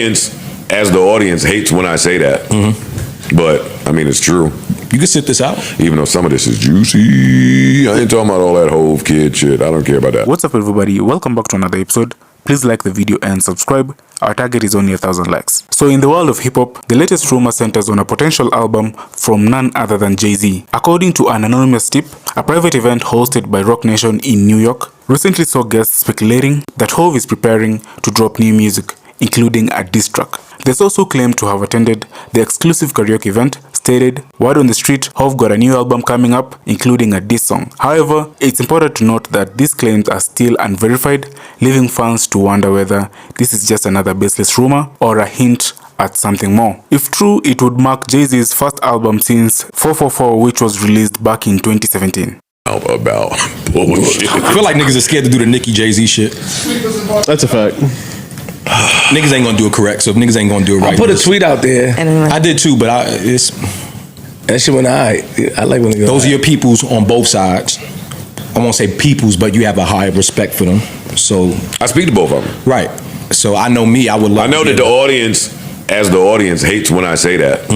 audience hates when I say that, but I mean it's true. You can sit this out. Even though some of this is juicy, I ain't talking about all that Hove kid shit. I don't care about that. What's up, everybody? Welcome back to another episode. Please like the video and subscribe. Our target is only 1,000 likes. So in the world of hip-hop, the latest rumor centers on a potential album from none other than Jay-Z. According to an anonymous tip, a private event hosted by Roc Nation in New York recently saw guests speculating that Hove is preparing to drop new music, including a diss track. The source who claimed to have attended the exclusive karaoke event stated, "Word on the street, Hove got a new album coming up, including a diss song." However, it's important to note that these claims are still unverified, leaving fans to wonder whether this is just another baseless rumor or a hint at something more. If true, it would mark Jay-Z's first album since 444, which was released back in 2017. About bullshit. I feel like niggas are scared to do the Nicki Jay-Z shit. That's a fact. Niggas ain't gonna do it correct, so if niggas ain't gonna do it right, I put a tweet out there. I did too, but That shit went alright. I like when those are your peoples on both sides. I won't say peoples, but you have a high respect for them. So I speak to both of them. Right. So I know me. I would love. I know that the audience hates when I say that,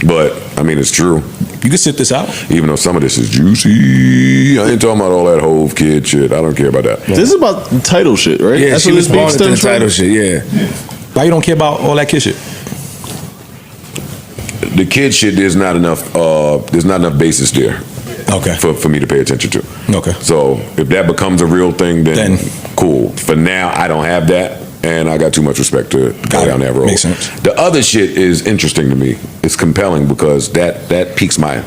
but I mean it's true. You can sit this out. Even though some of this is juicy, I ain't talking about all that Hove kid shit. I don't care about that. This is about the title shit, right? Yeah, That's she what was this beef born into the stems from? title shit, yeah. Why you don't care about all that kid shit? The kid shit, there's not enough basis there. Okay. For me to pay attention to. Okay. So if that becomes a real thing, then cool. For now, I don't have that, and I got too much respect to go down that road. Makes sense. The other shit is interesting to me. It's compelling because that piques my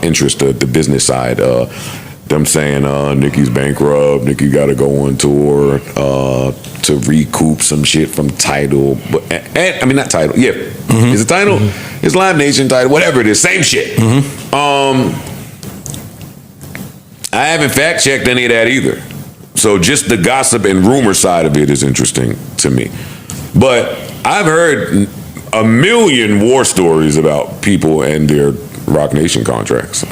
interest, the business side. Them saying Nicki's bankrupt, Nicki got to go on tour to recoup some shit from Tidal, and I mean not Tidal, yeah, is it Tidal? It's Live Nation, Tidal, whatever it is, same shit. I haven't fact checked any of that either, so just the gossip and rumor side of it is interesting to me. But I've heard a million war stories about people and their Roc Nation contracts.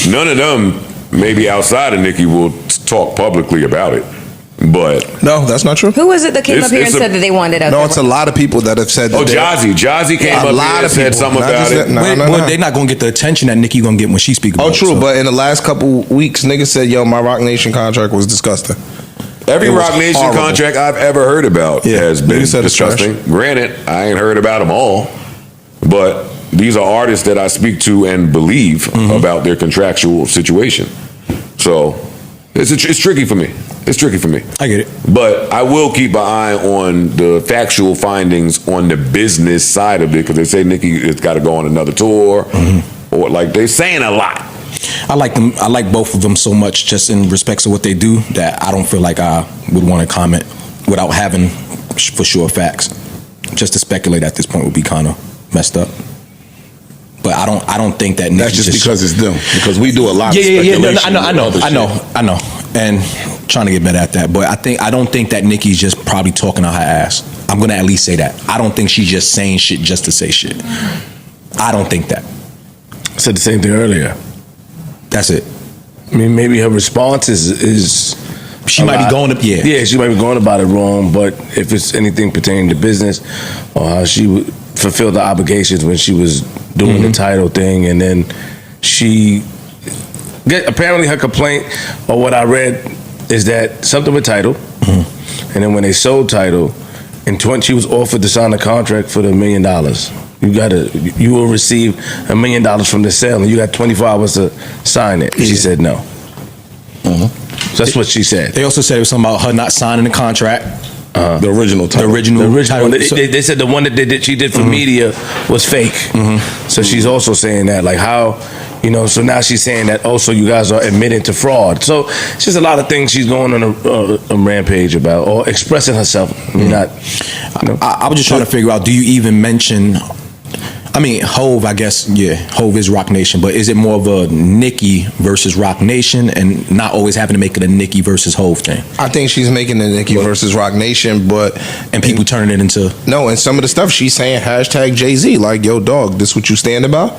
None of them, maybe outside of Nicki, will talk publicly about it. But no, that's not true. Who was it that came up here and said that they wanted out? No, it's a lot of people that have said. Oh, Jazzy came up here and said something about it. They're not gonna get the attention that Nicki gonna get when she speaks about it. Oh, true. But in the last couple weeks, niggas said, "Yo, my Roc Nation contract was disgusting." Every Roc Nation contract I've ever heard about has been disgusting. Granted, I ain't heard about them all, but these are artists that I speak to and believe about their contractual situation. So it's tricky for me. It's tricky for me. I get it. But I will keep an eye on the factual findings on the business side of it, because they say Nicki has got to go on another tour, or like they're saying a lot. I like them. I like both of them so much, just in respects of what they do, that I don't feel like I would want to comment without having for sure facts. Just to speculate at this point would be kind of messed up. But I don't think that Nicki that's just because it's them, because we do a lot of speculation. No, I know, and trying to get better at that. But I don't think that Nicki's just probably talking out her ass. I'm gonna at least say that. I don't think she's just saying shit just to say shit. I don't think that. I said the same thing earlier. That's it. I mean, maybe her response is she might be going up. Yeah, she might be going about it wrong. But if it's anything pertaining to business, or how she would fulfill the obligations when she was doing the title thing, and then apparently her complaint, or what I read, is that something with title, and then when they sold title, she was offered to sign a contract for $1 million. You will receive $1 million from the sale, and you got 24 hours to sign it. She said no. So that's what she said. They also said it was something about her not signing the contract. The original title. The original title. They said the one that she did for media was fake. So she's also saying that, like, how, so now she's saying that also you guys are admitting to fraud. So it's just a lot of things she's going on a rampage about, or expressing herself. I was just trying to figure out, do you even mention, I mean, Hove, I guess, Hove is Roc Nation, but is it more of a Nicki versus Roc Nation and not always having to make it a Nicki versus Hove thing? I think she's making the Nicki versus Roc Nation, and people turning it into... No, and some of the stuff she's saying, hashtag Jay-Z, like, yo, dog, this what you stand about?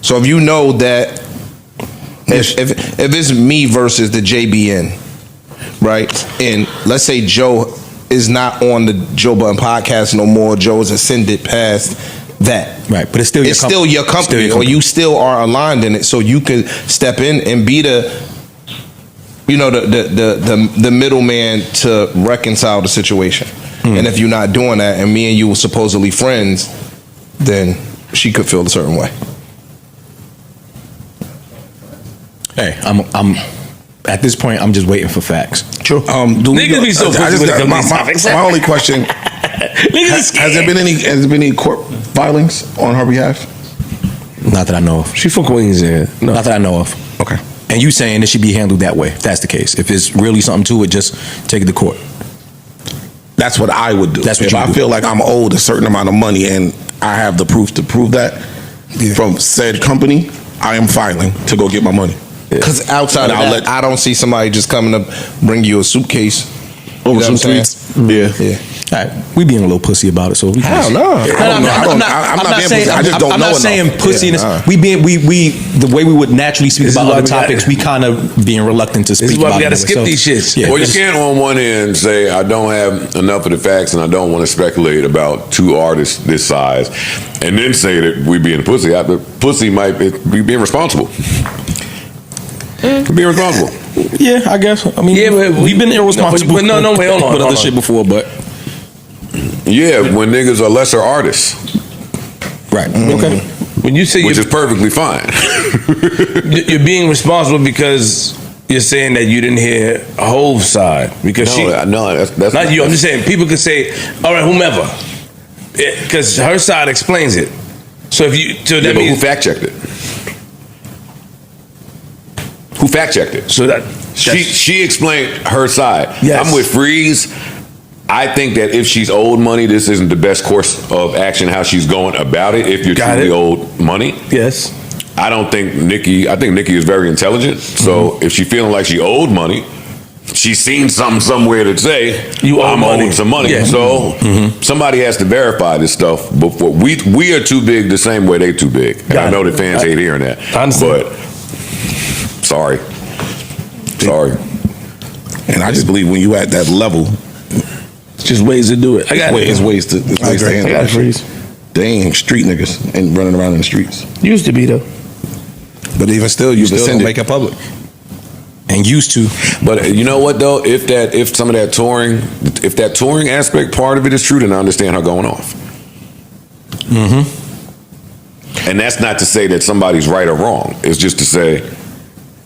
So if you know that, if it's me versus the JBN, right, and let's say Joe is not on the Joe Budden podcast no more. Joe's ascended past that. Right, but it's still your company, or you still are aligned in it, so you could step in and be the, you know, the middleman to reconcile the situation. And if you're not doing that, and me and you were supposedly friends, then she could feel a certain way. Hey, I'm at this point, I'm just waiting for facts. True. Niggas be so pussy when it comes to these topics. My only question: has there been any court filings on her behalf? Not that I know of. She from Queens, yeah. No. Not that I know of. Okay. And you saying it should be handled that way? If that's the case. If it's really something to it, just take it to court. That's what I would do. That's what if you I would do. feel like I'm owed a certain amount of money and I have the proof to prove that from said company, I am filing to go get my money. Because outside And of I'll that, I don't see somebody just coming to bring you a suitcase Over You know some what I'm streets. Yeah. Yeah. All right, we being a little pussy about it, so we Hell no. I'm not being saying pussy. I just don't I'm know not saying enough. pussiness. Yeah, We the way we would naturally speak This is about why other we gotta- topics, we kind of being reluctant to speak This is why about we gotta it. skip So, these shits. Yeah, Well, you just- can't on one end say I don't have enough of the facts and I don't want to speculate about two artists this size, and then say that we being pussy. Pussy might be being responsible. Being responsible. Yeah, I guess. I mean, Yeah, but we've been irresponsible. but no, wait, hold on, with hold other on. shit before, but Yeah, when niggas are lesser artists, right. Okay. When you say which is perfectly fine. you're being responsible because you're saying that you didn't hear Hove's side because that's not you. I'm just saying people could say, all right, whomever, because her side explains it. So if you, so Yeah, that but who means fact checked it? Who fact checked it? so that She explained her side. Yes. I'm with Freeze. I think that if she's owed money, this isn't the best course of action how she's going about it. If you're Got truly it. owed money, yes. I don't think Nikki. I think Nikki is very intelligent. So if she's feeling like she owed money, she's seen something somewhere that say You owe I'm money. owed some money. Yeah. So somebody has to verify this stuff before we are too big the same way they too big. And Got I know it. that fans hate hearing that. I understand. But sorry. And I just believe when you at that level, It's just ways to do it. I got it's ways to handle I that got shit. Freeze. They ain't street niggas and running around in the streets. Used to be though. But even still, you still don't ascended. make it public. And used to. But you know what though? If some of that touring, if that touring aspect part of it is true, then I understand her going off. And that's not to say that somebody's right or wrong. It's just to say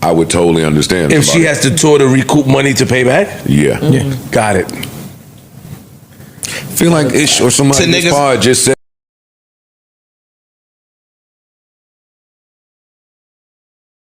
I would totally understand. If she somebody. has to tour to recoup money to pay back, Yeah. got it. Feel like Ish or somebody To in this niggas- pod just said